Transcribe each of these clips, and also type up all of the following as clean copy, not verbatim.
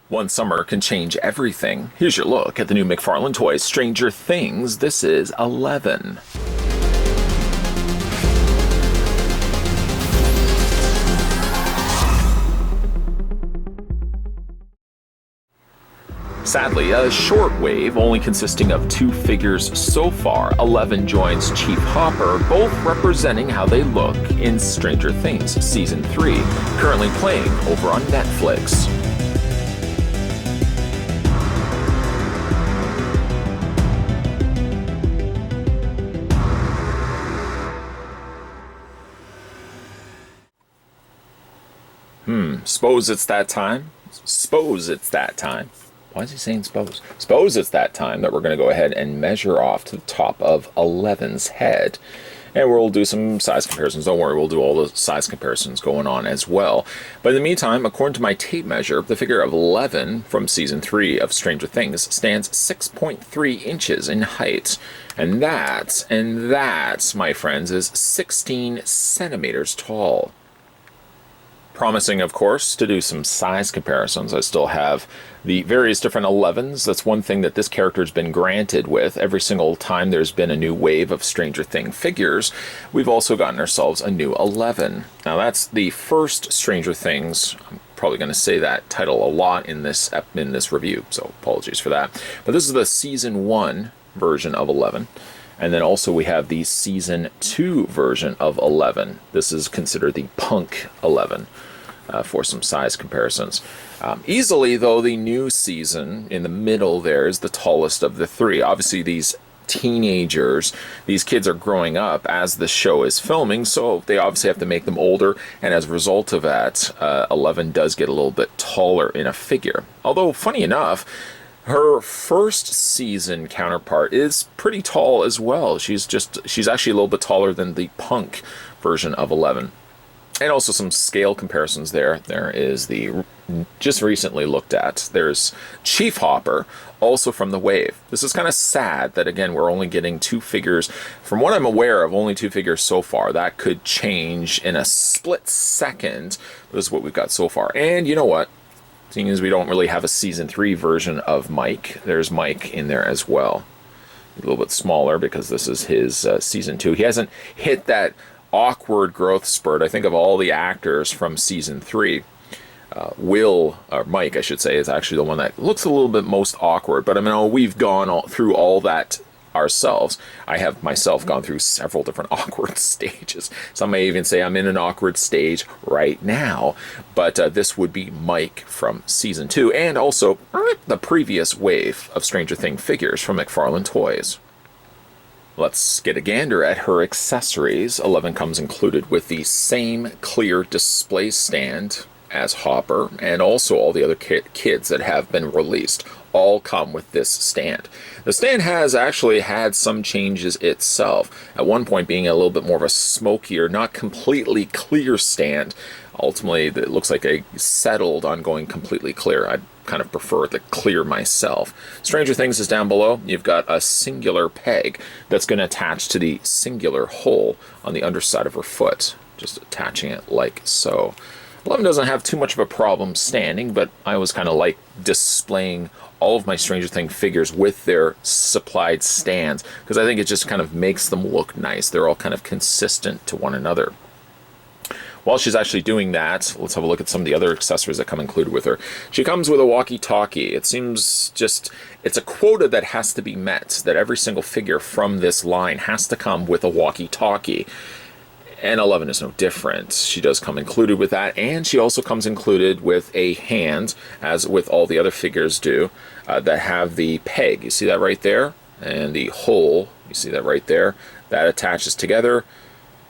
One summer can change everything. Here's your look at the new McFarlane toy, Stranger Things. This is 11. Sadly, a short wave only consisting of 2 figures so far. 11 joins Chief Hopper, both representing how they look in Stranger Things Season 3, currently playing over on Netflix. Suppose it's that time? Suppose it's that time. Why is he saying suppose? Suppose it's that time that we're going to go ahead and measure off to the top of 11's head. And we'll do some size comparisons. Don't worry, we'll do all the size comparisons going on as well. But in the meantime, according to my tape measure, the figure of 11 from Season 3 of Stranger Things stands 6.3 inches in height. And that, my friends, is 16 centimeters tall. Promising, of course, to do some size comparisons. I still have the various different 11s. That's one thing that this character's been granted with. Every single time there's been a new wave of Stranger Things figures, we've also gotten ourselves a new 11. Now that's the first Stranger Things. I'm probably going to say that title a lot in this review, so apologies for that. But this is the Season 1 version of 11. And then also we have the Season 2 version of 11. This is considered the Punk 11 for some size comparisons. Easily, though, the new season in the middle there is the tallest of the 3. Obviously, these teenagers, these kids are growing up as the show is filming, so they obviously have to make them older. And as a result of that, 11 does get a little bit taller in a figure. Although, funny enough, her first season counterpart is pretty tall as well. She's actually a little bit taller than the Punk version of 11. And also some scale comparisons there. There is the just recently looked at. There's Chief Hopper, also from the wave. This is kind of sad that, again, we're only getting 2 figures. From what I'm aware of, only 2 figures so far. That could change in a split second. This is what we've got so far. And you know what? Seeing as we don't really have a Season 3 version of Mike, there's Mike in there as well. A little bit smaller because this is his Season 2. He hasn't hit that awkward growth spurt. I think of all the actors from Season 3. Mike, I should say, is actually the one that looks a little bit most awkward. But I mean, we've gone through all that ourselves. I have myself gone through several different awkward stages. Some may even say I'm in an awkward stage right now. But this would be Mike from Season 2, and also the previous wave of Stranger Things figures from McFarlane Toys. Let's get a gander at her accessories. 11 comes included with the same clear display stand as Hopper, and also all the other kids that have been released all come with this stand. The stand has actually had some changes itself, at one point being a little bit more of a smokier, not completely clear stand. Ultimately, it looks like I settled on going completely clear. I kind of prefer the clear myself. Stranger Things is down below. You've got a singular peg that's going to attach to the singular hole on the underside of her foot, just attaching it like so. 11 doesn't have too much of a problem standing, but I always kind of like displaying all of my Stranger Things figures with their supplied stands, because I think it just kind of makes them look nice. They're all kind of consistent to one another. While she's actually doing that, let's have a look at some of the other accessories that come included with her. She comes with a walkie-talkie. It seems it's a quota that has to be met, that every single figure from this line has to come with a walkie-talkie. And 11 is no different. She does come included with that, and she also comes included with a hand, as with all the other figures do, that have the peg. You see that right there? And the hole, you see that right there? That attaches together.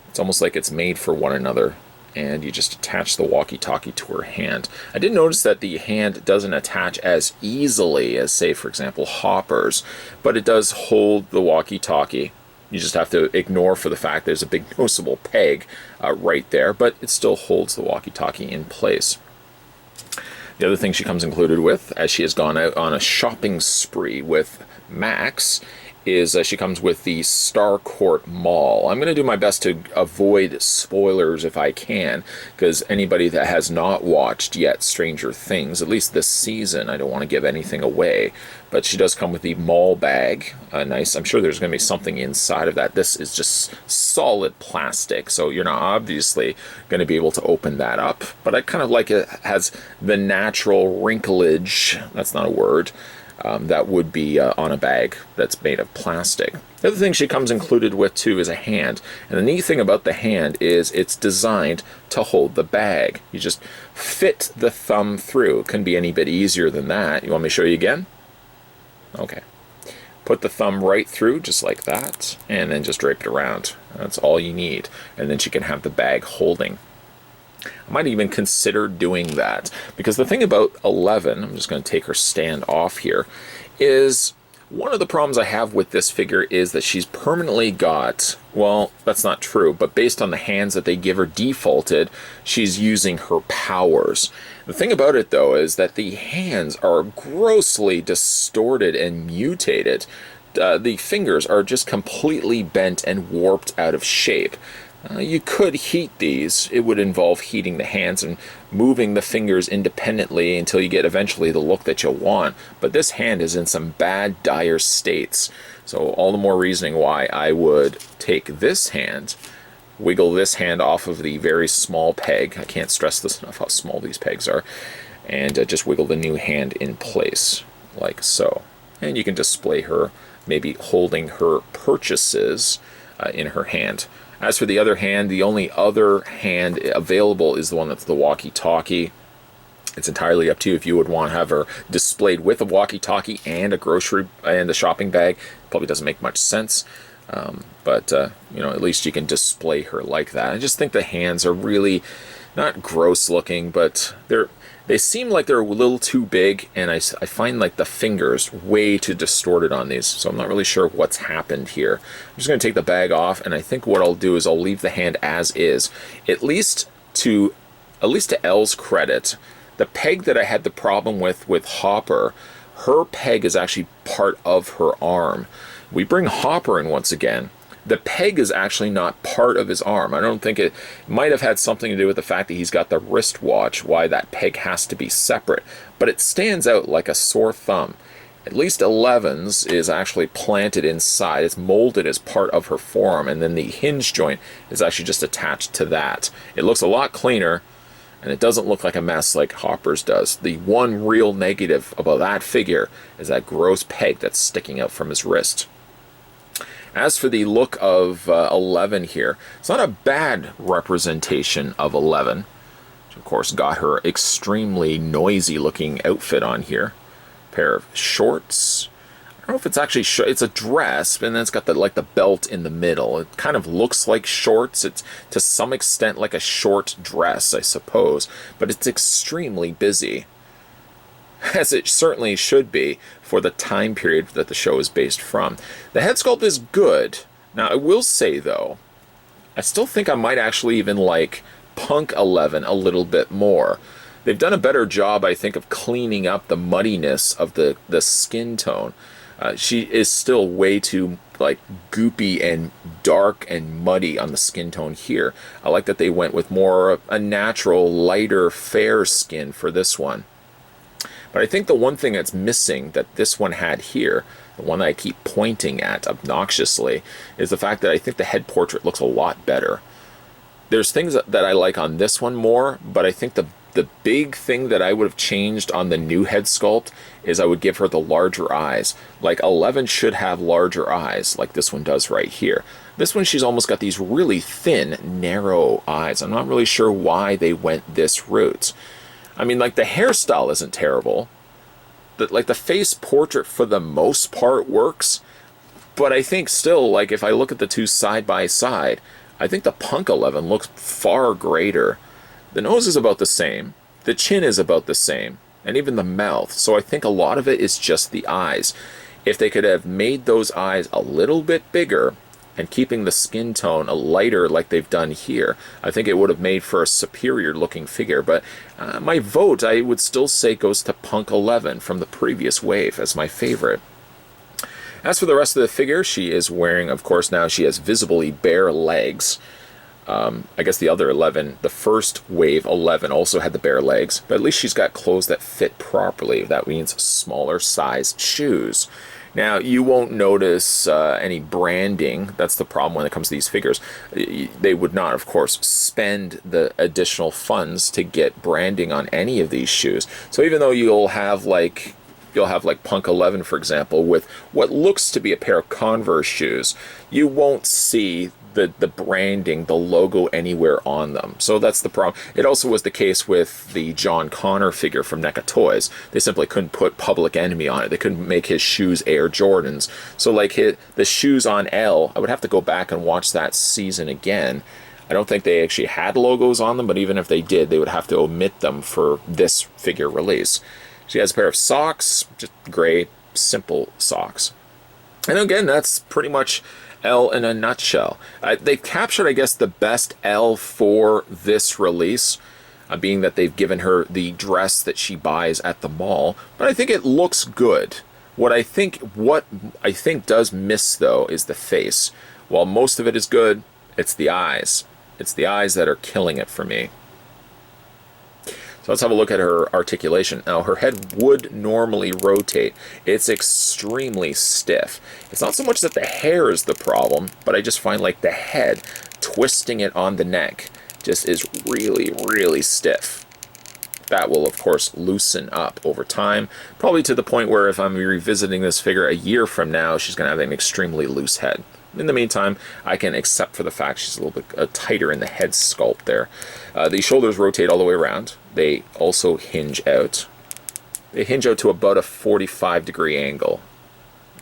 It's almost like it's made for one another. And you just attach the walkie-talkie to her hand. I did notice that the hand doesn't attach as easily as, say, for example, Hopper's, but it does hold the walkie-talkie. You just have to ignore for the fact there's a big noticeable peg right there, but it still holds the walkie-talkie in place. The other thing she comes included with, as she has gone out on a shopping spree with Max, is she comes with the Starcourt Mall. I'm going to do my best to avoid spoilers if I can, because anybody that has not watched yet Stranger Things, at least this season, I don't want to give anything away. But she does come with the mall bag. Nice. I'm sure there's going to be something inside of that. This is just solid plastic, so you're not obviously going to be able to open that up. But I kind of like it has the natural wrinklage. That's not a word. That would be on a bag that's made of plastic. The other thing she comes included with too is a hand. And the neat thing about the hand is it's designed to hold the bag. You just fit the thumb through. Couldn't be any bit easier than that. You want me to show you again? Okay. Put the thumb right through just like that, and then just drape it around. That's all you need. And then she can have the bag holding. I might even consider doing that, because the thing about 11, I'm just going to take her stand off here, is one of the problems I have with this figure is that she's permanently got, well, that's not true, but based on the hands that they give her defaulted, she's using her powers. The thing about it, though, is that the hands are grossly distorted and mutated. The fingers are just completely bent and warped out of shape. You could heat these. It would involve heating the hands and moving the fingers independently until you get eventually the look that you'll want. But this hand is in some bad, dire states. So all the more reasoning why I would take this hand, wiggle this hand off of the very small peg. I can't stress this enough how small these pegs are. And just wiggle the new hand in place, like so. And you can display her, maybe holding her purchases in her hand. As for the other hand, the only other hand available is the one that's the walkie-talkie. It's entirely up to you if you would want to have her displayed with a walkie-talkie and a grocery and a shopping bag. Probably doesn't make much sense, but you know, at least you can display her like that. I just think the hands are really not gross looking, but they seem like they're a little too big, and I find like the fingers way too distorted on these, so I'm not really sure what's happened here. I'm just going to take the bag off, and I think what I'll do is I'll leave the hand as is. At least to Elle's credit, the peg that I had the problem with Hopper, her peg is actually part of her arm. We bring Hopper in once again. The peg is actually not part of his arm. I don't think it might have had something to do with the fact that he's got the wristwatch, why that peg has to be separate. But it stands out like a sore thumb. At least 11's is actually planted inside. It's molded as part of her forearm, and then the hinge joint is actually just attached to that. It looks a lot cleaner, and it doesn't look like a mess like Hopper's does. The one real negative about that figure is that gross peg that's sticking out from his wrist. As for the look of 11 here, it's not a bad representation of 11. Which of course got her extremely noisy looking outfit on here. Pair of shorts. I don't know if it's actually it's a dress, and then it's got the belt in the middle. It kind of looks like shorts. It's to some extent like a short dress, I suppose, but it's extremely busy. As it certainly should be for the time period that the show is based from. The head sculpt is good. Now, I will say, though, I still think I might actually even like Punk 11 a little bit more. They've done a better job, I think, of cleaning up the muddiness of the skin tone. She is still way too goopy and dark and muddy on the skin tone here. I like that they went with more a natural, lighter, fair skin for this one. But I think the one thing that's missing that this one had here, the one that I keep pointing at obnoxiously, is the fact that I think the head portrait looks a lot better. There's things that I like on this one more, but I think the big thing that I would have changed on the new head sculpt is I would give her the larger eyes. Like 11 should have larger eyes, like this one does right here. This one, she's almost got these really thin, narrow eyes. I'm not really sure why they went this route. I mean, the hairstyle isn't terrible. The face portrait for the most part works. But I think still, if I look at the two side by side, I think the Punk 11 looks far greater. The nose is about the same. The chin is about the same. And even the mouth. So I think a lot of it is just the eyes. If they could have made those eyes a little bit bigger and keeping the skin tone a lighter like they've done here, I think it would have made for a superior looking figure. But my vote, I would still say, goes to Punk 11 from the previous wave as my favorite. As for the rest of the figure, she is wearing, of course, now she has visibly bare legs. I guess the other 11, the first wave 11 also had the bare legs, but at least she's got clothes that fit properly. That means smaller size shoes. Now, you won't notice any branding. That's the problem when it comes to these figures. They would not, of course, spend the additional funds to get branding on any of these shoes. So even though you'll have like Punk 11, for example, with what looks to be a pair of Converse shoes, you won't see the branding, the logo anywhere on them. So that's the problem. It also was the case with the John Connor figure from NECA Toys. They simply couldn't put Public Enemy on it. They couldn't make his shoes Air Jordans. So like the shoes on L, I would have to go back and watch that season again. I don't think they actually had logos on them, but even if they did, they would have to omit them for this figure release. She has a pair of socks, just gray, simple socks. And again, that's pretty much L in a nutshell. They've captured, I guess, the best L for this release, being that they've given her the dress that she buys at the mall. But I think it looks good. What I think does miss, though, is the face. While most of it is good, it's the eyes. It's the eyes that are killing it for me. So let's have a look at her articulation. Now, her head would normally rotate. It's extremely stiff. It's not so much that the hair is the problem, but I just find like the head, twisting it on the neck, just is really, really stiff. That will, of course, loosen up over time, probably to the point where if I'm revisiting this figure a year from now, she's going to have an extremely loose head. In the meantime, I can accept for the fact she's a little bit tighter in the head sculpt there. The shoulders rotate all the way around. They also hinge out. They hinge out to about a 45-degree angle.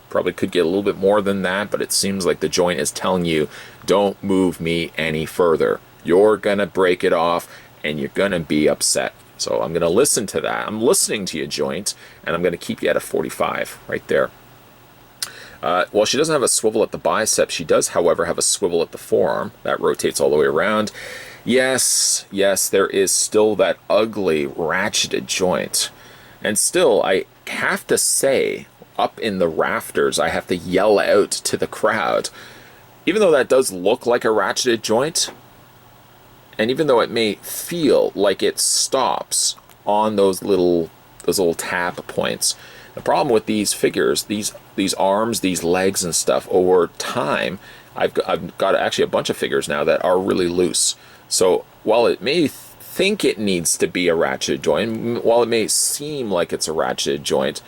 Probably could get a little bit more than that, but it seems like the joint is telling you, don't move me any further. You're going to break it off, and you're going to be upset. So I'm going to listen to that. I'm listening to you, joint, and I'm going to keep you at a 45 right there. While she doesn't have a swivel at the bicep, she does, however, have a swivel at the forearm. That rotates all the way around. Yes, there is still that ugly ratcheted joint. And still, I have to say, up in the rafters, I have to yell out to the crowd. Even though that does look like a ratcheted joint, and even though it may feel like it stops on those little tab points, the problem with these figures, these arms, these legs and stuff, over time, I've got actually a bunch of figures now that are really loose. So while it may think it needs to be a ratcheted joint, while it may seem like it's a ratcheted joint,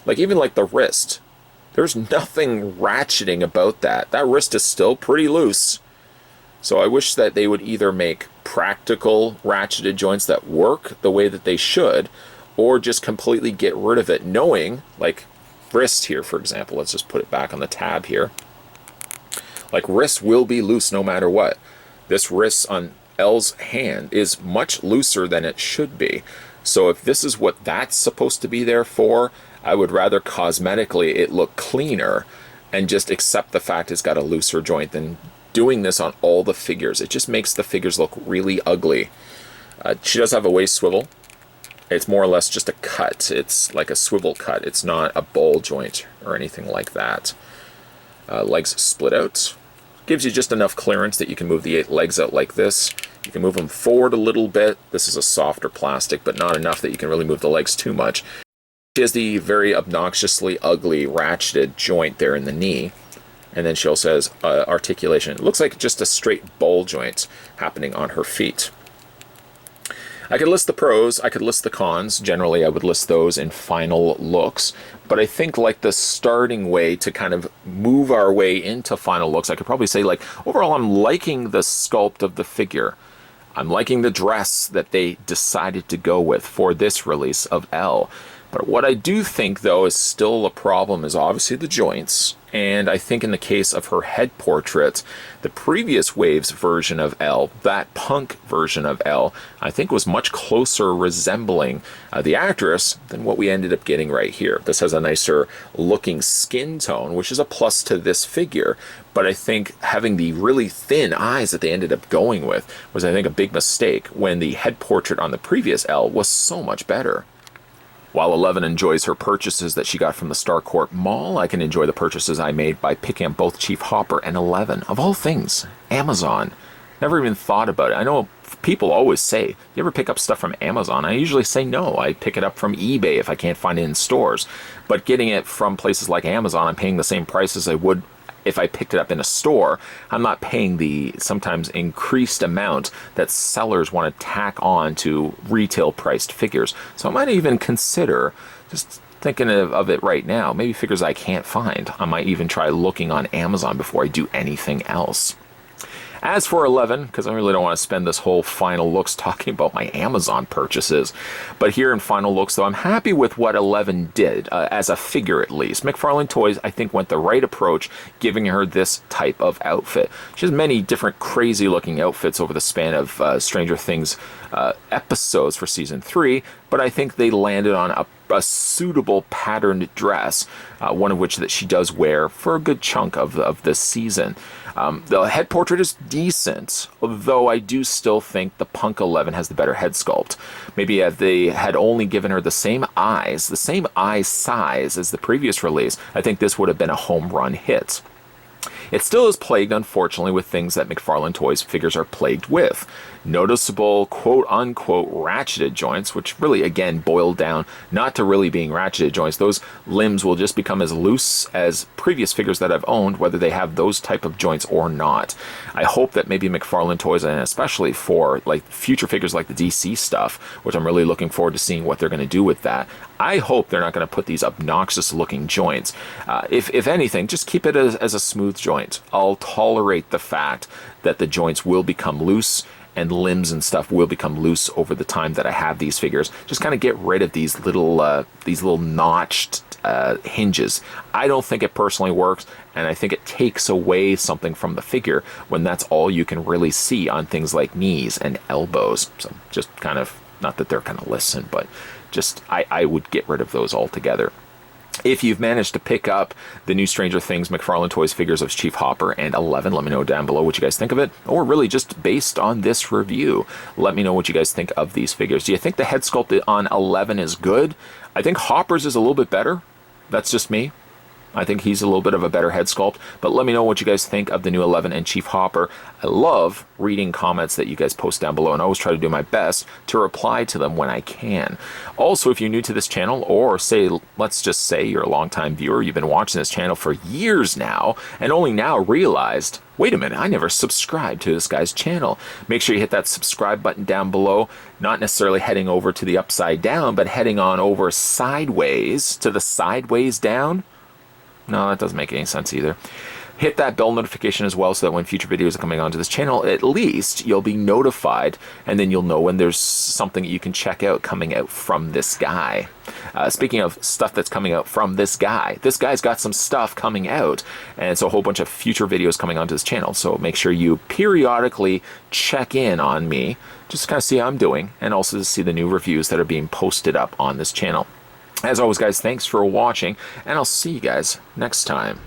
like even like the wrist, there's nothing ratcheting about that. That wrist is still pretty loose. So I wish that they would either make practical ratcheted joints that work the way that they should, or just completely get rid of it, knowing, like wrist here, for example, let's just put it back on the tab here. Like wrist will be loose no matter what. This wrist on L's hand is much looser than it should be. So if this is what that's supposed to be there for, I would rather cosmetically it look cleaner and just accept the fact it's got a looser joint than doing this on all the figures. It just makes the figures look really ugly. She does have a waist swivel. It's more or less just a cut. It's like a swivel cut. It's not a ball joint or anything like that. Legs split out. Gives you just enough clearance that you can move the legs out like this. You can move them forward a little bit. This is a softer plastic, but not enough that you can really move the legs too much. She has the very obnoxiously ugly ratcheted joint there in the knee. And then she also has articulation. It looks like just a straight ball joint happening on her feet. I could list the pros, I could list the cons. Generally, I would list those in final looks. But I think like the starting way to kind of move our way into final looks, I could probably say like, overall, I'm liking the sculpt of the figure. I'm liking the dress that they decided to go with for this release of L. But what I do think, though, is still a problem is obviously the joints. And I think in the case of her head portrait, the previous Waves version of L, that punk version of L, I think was much closer resembling the actress than what we ended up getting right here. This has a nicer looking skin tone, which is a plus to this figure. But I think having the really thin eyes that they ended up going with was, I think, a big mistake when the head portrait on the previous L was so much better. While 11 enjoys her purchases that she got from the Starcourt Mall, I can enjoy the purchases I made by picking up both Chief Hopper and 11. Of all things, Amazon. Never even thought about it. I know people always say, you ever pick up stuff from Amazon? I usually say no. I pick it up from eBay if I can't find it in stores. But getting it from places like Amazon, I'm paying the same price as I would if I picked it up in a store. I'm not paying the sometimes increased amount that sellers want to tack on to retail priced figures. So I might even consider, just thinking of it right now, maybe figures I can't find. I might even try looking on Amazon before I do anything else. As for 11, because I really don't want to spend this whole final looks talking about my Amazon purchases, but here in final looks, though, I'm happy with what 11 did, as a figure at least. McFarlane Toys, I think, went the right approach, giving her this type of outfit. She has many different crazy-looking outfits over the span of Stranger Things episodes for Season 3, but I think they landed on a suitable patterned dress, one of which that she does wear for a good chunk of this season. The head portrait is decent, though I do still think the Punk 11 has the better head sculpt. Maybe if they had only given her the same eye size as the previous release, I think this would have been a home run hit. It still is plagued, unfortunately, with things that McFarlane Toys figures are plagued with. Noticeable quote-unquote ratcheted joints, which really, again, boil down not to really being ratcheted joints. Those limbs will just become as loose as previous figures that I've owned, whether they have those type of joints or not. I hope that maybe McFarlane Toys, and especially for like future figures like the DC stuff, which I'm really looking forward to seeing what they're going to do with that, I hope they're not going to put these obnoxious looking joints. If anything, just keep it as a smooth joint. I'll tolerate the fact that the joints will become loose and limbs and stuff will become loose over the time that I have these figures. Just kind of get rid of these little notched hinges. I don't think it personally works, and I think it takes away something from the figure when that's all you can really see on things like knees and elbows. So just kind of, not that they're going to listen, but just I would get rid of those altogether. If you've managed to pick up the new Stranger Things McFarlane Toys figures of Chief Hopper and 11, let me know down below what you guys think of it. Or really just based on this review, let me know what you guys think of these figures. Do you think the head sculpt on 11 is good? I think Hopper's is a little bit better. That's just me. I think he's a little bit of a better head sculpt, but let me know what you guys think of the new 11 and Chief Hopper. I love reading comments that you guys post down below, and I always try to do my best to reply to them when I can. Also, if you're new to this channel, or say, let's just say you're a longtime viewer, you've been watching this channel for years now, and only now realized, wait a minute, I never subscribed to this guy's channel. Make sure you hit that subscribe button down below, not necessarily heading over to the upside down, but heading on over sideways to the sideways down. No, that doesn't make any sense either. Hit that bell notification as well so that when future videos are coming onto this channel, at least you'll be notified, and then you'll know when there's something that you can check out coming out from this guy. Speaking of stuff that's coming out from this guy's got some stuff coming out, and so a whole bunch of future videos coming onto this channel. So make sure you periodically check in on me, just to kind of see how I'm doing, and also to see the new reviews that are being posted up on this channel. As always, guys, thanks for watching, and I'll see you guys next time.